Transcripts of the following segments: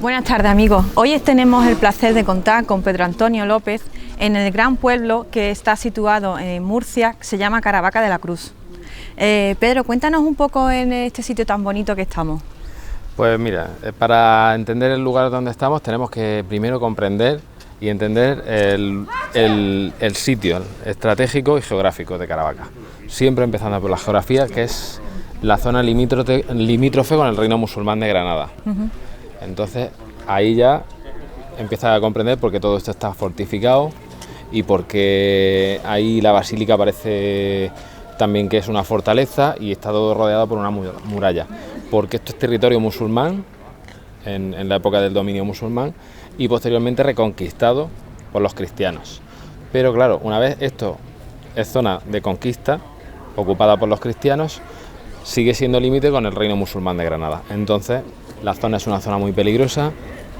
Buenas tardes, amigos. Hoy tenemos el placer de contar con Pedro Antonio López en el gran pueblo que está situado en Murcia, que se llama Caravaca de la Cruz. Pedro, cuéntanos un poco en este sitio tan bonito que estamos. Pues mira, para entender el lugar donde estamos tenemos que primero comprender y entender el sitio estratégico y geográfico de Caravaca. Siempre empezando por la geografía, que es la zona limítrofe con el Reino Musulmán de Granada. Entonces ahí ya empieza a comprender por qué todo esto está fortificado y porque ahí la basílica parece también que es una fortaleza y está todo rodeado por una muralla, porque esto es territorio musulmán en la época del dominio musulmán y posteriormente reconquistado por los cristianos. Pero claro, una vez esto es zona de conquista ocupada por los cristianos, sigue siendo límite con el Reino Musulmán de Granada. Entonces la zona es una zona muy peligrosa,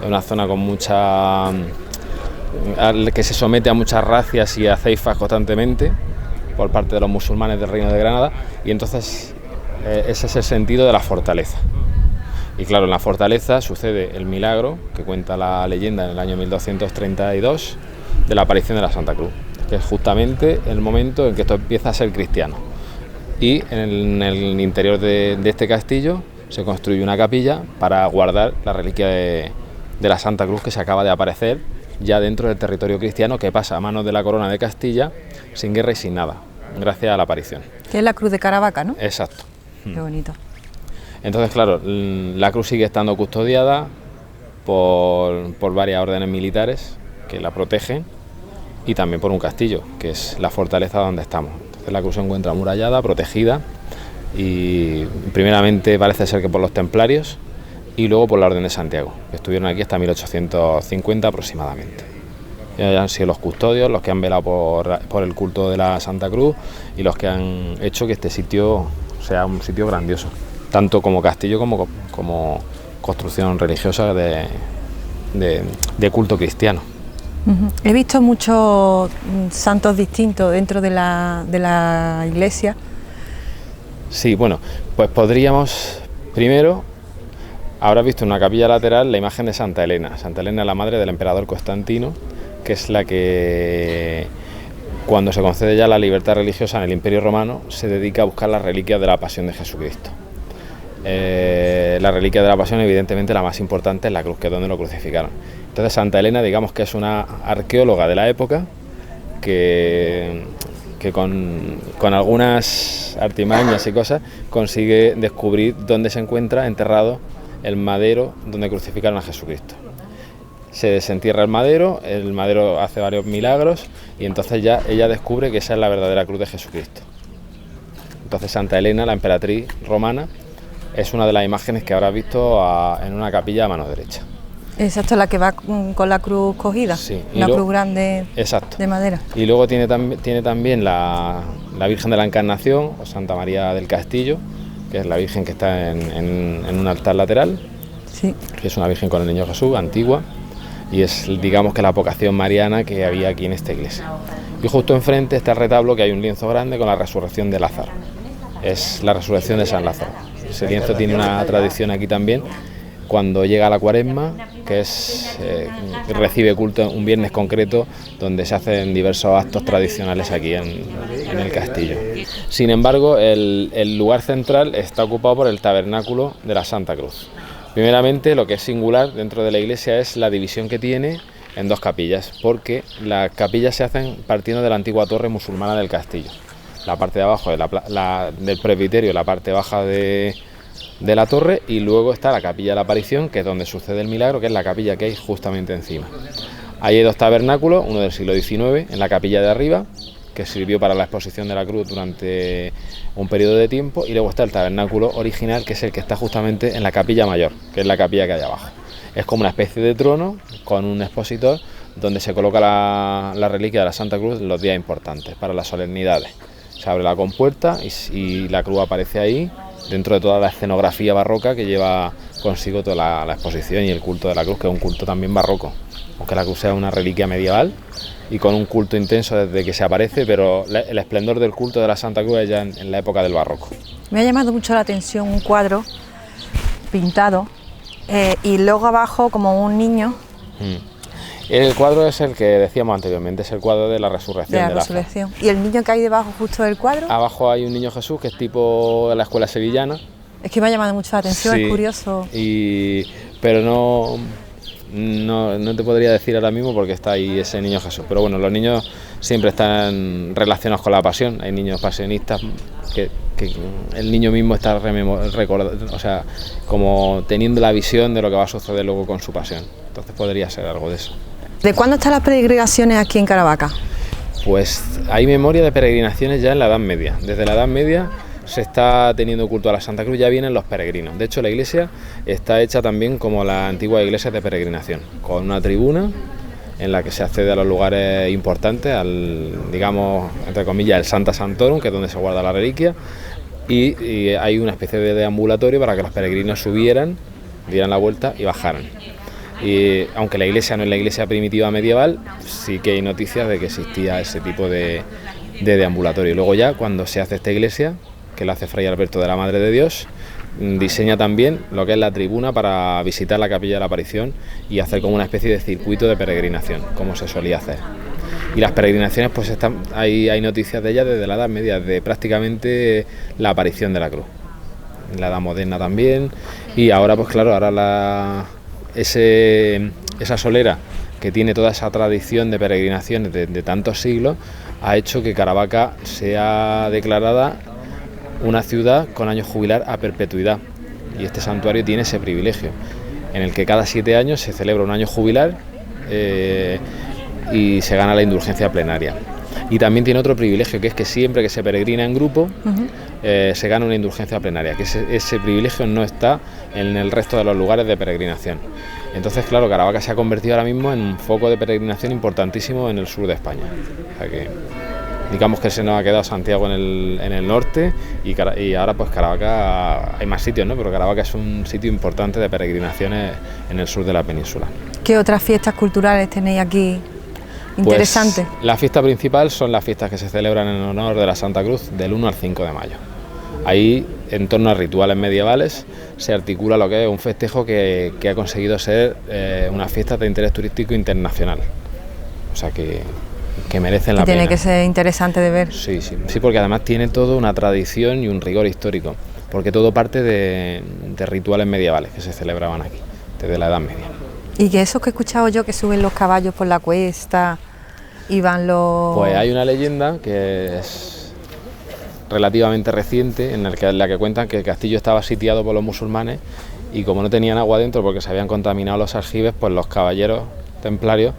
es una zona con que se somete a muchas razias y a ceifas constantemente por parte de los musulmanes del Reino de Granada, y entonces ese es el sentido de la fortaleza. Y claro, en la fortaleza sucede el milagro que cuenta la leyenda en el año 1232 de la aparición de la Santa Cruz, que es justamente el momento en que esto empieza a ser cristiano. Y en el interior de este castillo se construye una capilla para guardar la reliquia de la Santa Cruz, que se acaba de aparecer ya dentro del territorio cristiano, que pasa a manos de la corona de Castilla sin guerra y sin nada, gracias a la aparición. Que es la Cruz de Caravaca, ¿no? Exacto. Qué bonito. Entonces, claro, la cruz sigue estando custodiada por varias órdenes militares que la protegen y también por un castillo, que es la fortaleza donde estamos. Entonces la cruz se encuentra amurallada, protegida, y primeramente parece ser que por los templarios y luego por la Orden de Santiago, que estuvieron aquí hasta 1850 aproximadamente. Y han sido los custodios los que han velado por el culto de la Santa Cruz y los que han hecho que este sitio sea un sitio grandioso, tanto como castillo como construcción religiosa de culto cristiano. He visto muchos santos distintos dentro de la iglesia. Sí, bueno, pues podríamos, primero, habrás visto en una capilla lateral la imagen de Santa Elena. Santa Elena es la madre del emperador Constantino, que es la que, cuando se concede ya la libertad religiosa en el Imperio Romano, se dedica a buscar las reliquias de la Pasión de Jesucristo. La reliquia de la Pasión, evidentemente la más importante, es la cruz, que es donde lo crucificaron. Entonces Santa Elena, digamos que es una arqueóloga de la época que con algunas artimañas y cosas consigue descubrir dónde se encuentra enterrado el madero donde crucificaron a Jesucristo. Se desentierra el madero hace varios milagros y entonces ya ella descubre que esa es la verdadera cruz de Jesucristo. Entonces Santa Elena, la emperatriz romana, es una de las imágenes que habrás visto en una capilla a mano derecha. Exacto, la que va con la cruz cogida, sí, una cruz grande, exacto, de madera. Y luego tiene también la Virgen de la Encarnación, o Santa María del Castillo, que es la Virgen que está en un altar lateral, sí, que es una Virgen con el Niño Jesús, antigua, y es, digamos, que la vocación mariana que había aquí en esta iglesia. Y justo enfrente está el retablo, que hay un lienzo grande con la resurrección de Lázaro. Es la resurrección de San Lázaro. Ese lienzo tiene una tradición aquí también. Cuando llega la Cuaresma, que recibe culto un viernes concreto, donde se hacen diversos actos tradicionales aquí en el castillo. Sin embargo, el lugar central está ocupado por el tabernáculo de la Santa Cruz. Primeramente, lo que es singular dentro de la iglesia es la división que tiene en dos capillas, porque las capillas se hacen partiendo de la antigua torre musulmana del castillo. La parte de abajo del presbiterio, la parte baja de la torre, y luego está la capilla de la aparición, que es donde sucede el milagro, que es la capilla que hay justamente encima. Ahí hay dos tabernáculos, uno del siglo XIX en la capilla de arriba, que sirvió para la exposición de la cruz durante un periodo de tiempo, y luego está el tabernáculo original, que es el que está justamente en la capilla mayor, que es la capilla que hay abajo. Es como una especie de trono con un expositor donde se coloca la reliquia de la Santa Cruz en los días importantes, para las solemnidades. Se abre la compuerta y la cruz aparece ahí, dentro de toda la escenografía barroca que lleva consigo toda la exposición y el culto de la cruz, que es un culto también barroco, aunque la cruz sea una reliquia medieval y con un culto intenso desde que se aparece, pero el esplendor del culto de la Santa Cruz es ya en la época del barroco. Me ha llamado mucho la atención un cuadro pintado y luego abajo como un niño. El cuadro es el que decíamos anteriormente, es el cuadro de la resurrección de Lázaro. ¿Y el niño que hay debajo justo del cuadro? Abajo hay un niño Jesús que es tipo de la escuela sevillana. Es que me ha llamado mucho la atención, sí, es curioso. Pero no te podría decir ahora mismo porque está ahí ese niño Jesús. Pero bueno, los niños siempre están relacionados con la pasión. Hay niños pasionistas que el niño mismo está recordando, o sea, como teniendo la visión de lo que va a suceder luego con su pasión. Entonces podría ser algo de eso. ¿De cuándo están las peregrinaciones aquí en Caravaca? Pues hay memoria de peregrinaciones ya en la Edad Media. Desde la Edad Media se está teniendo culto a la Santa Cruz, ya vienen los peregrinos. De hecho, la iglesia está hecha también como la antigua iglesia de peregrinación, con una tribuna en la que se accede a los lugares importantes, al, digamos, entre comillas, el Santa Santorum, que es donde se guarda la reliquia, y hay una especie de deambulatorio para que los peregrinos subieran, dieran la vuelta y bajaran. Y aunque la iglesia no es la iglesia primitiva medieval, sí que hay noticias de que existía ese tipo de deambulatorio. Luego ya, cuando se hace esta iglesia, que la hace Fray Alberto de la Madre de Dios, diseña también lo que es la tribuna para visitar la Capilla de la Aparición y hacer como una especie de circuito de peregrinación, como se solía hacer. Y las peregrinaciones, pues hay noticias de ellas desde la Edad Media, de prácticamente la aparición de la cruz. En la Edad Moderna también, y ahora pues claro, esa solera que tiene toda esa tradición de peregrinaciones de tantos siglos, ha hecho que Caravaca sea declarada una ciudad con año jubilar a perpetuidad, y este santuario tiene ese privilegio, en el que cada 7 años se celebra un año jubilar y se gana la indulgencia plenaria. Y también tiene otro privilegio, que es que siempre que se peregrina en grupo, se gana una indulgencia plenaria, que ese privilegio no está en el resto de los lugares de peregrinación. Entonces, claro, Caravaca se ha convertido ahora mismo en un foco de peregrinación importantísimo en el sur de España. O sea que, digamos que se nos ha quedado Santiago en el norte y ahora pues Caravaca, hay más sitios, ¿no? Pero Caravaca es un sitio importante de peregrinaciones en el sur de la península. ¿Qué otras fiestas culturales tenéis aquí interesantes? Pues, la fiesta principal son las fiestas que se celebran en honor de la Santa Cruz del 1 al 5 de mayo. Ahí, en torno a rituales medievales, se articula lo que es un festejo que ha conseguido ser una fiesta de interés turístico internacional. O sea que merecen la pena. Tiene que ser interesante de ver. Sí, porque además tiene toda una tradición y un rigor histórico, porque todo parte de rituales medievales que se celebraban aquí, desde la Edad Media. Y que esos que he escuchado yo, que suben los caballos por la cuesta y van los... Pues hay una leyenda que es relativamente reciente, en la que cuentan que el castillo estaba sitiado por los musulmanes y como no tenían agua dentro porque se habían contaminado los aljibes, pues los caballeros templarios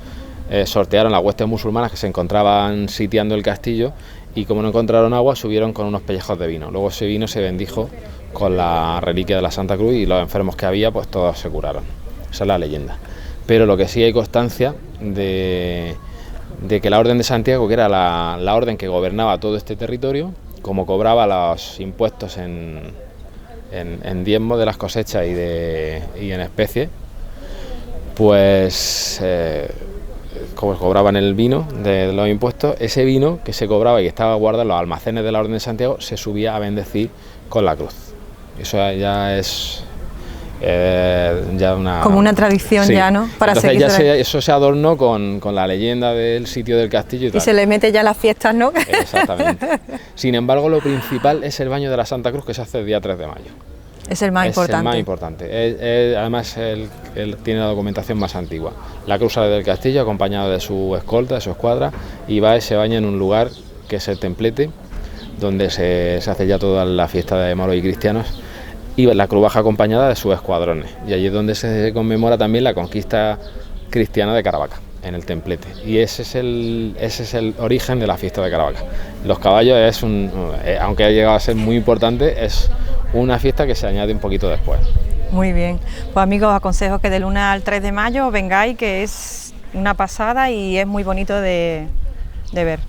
sortearon las huestes musulmanas que se encontraban sitiando el castillo y como no encontraron agua subieron con unos pellejos de vino. Luego ese vino se bendijo con la reliquia de la Santa Cruz y los enfermos que había pues todos se curaron. Esa es la leyenda. Pero lo que sí hay constancia de que la Orden de Santiago, que era la orden que gobernaba todo este territorio, como cobraba los impuestos en diezmo de las cosechas y en especie, pues como cobraban el vino de los impuestos, ese vino que se cobraba y que estaba guardado en los almacenes de la Orden de Santiago se subía a bendecir con la cruz. Eso ya es ya una... Como una tradición, sí. Ya, ¿no? Para entonces ya eso se adornó con la leyenda del sitio del castillo y tal. Y se le mete ya las fiestas, ¿no? Exactamente. Sin embargo, lo principal es el baño de la Santa Cruz, que se hace el día 3 de mayo. Es el más importante. Es el más importante. Además, él tiene la documentación más antigua. La cruz sale del castillo acompañada de su escolta, de su escuadra, y va y se baña en un lugar que es el templete, donde se hace ya toda la fiesta de moros y cristianos, y la cruz baja acompañada de sus escuadrones. Y allí es donde se conmemora también la conquista cristiana de Caravaca, en el templete. Y ese es el origen de la fiesta de Caravaca. Los caballos aunque ha llegado a ser muy importante, es una fiesta que se añade un poquito después. Muy bien, pues amigos, os aconsejo que del 1 al 3 de mayo vengáis, que es una pasada y es muy bonito de ver.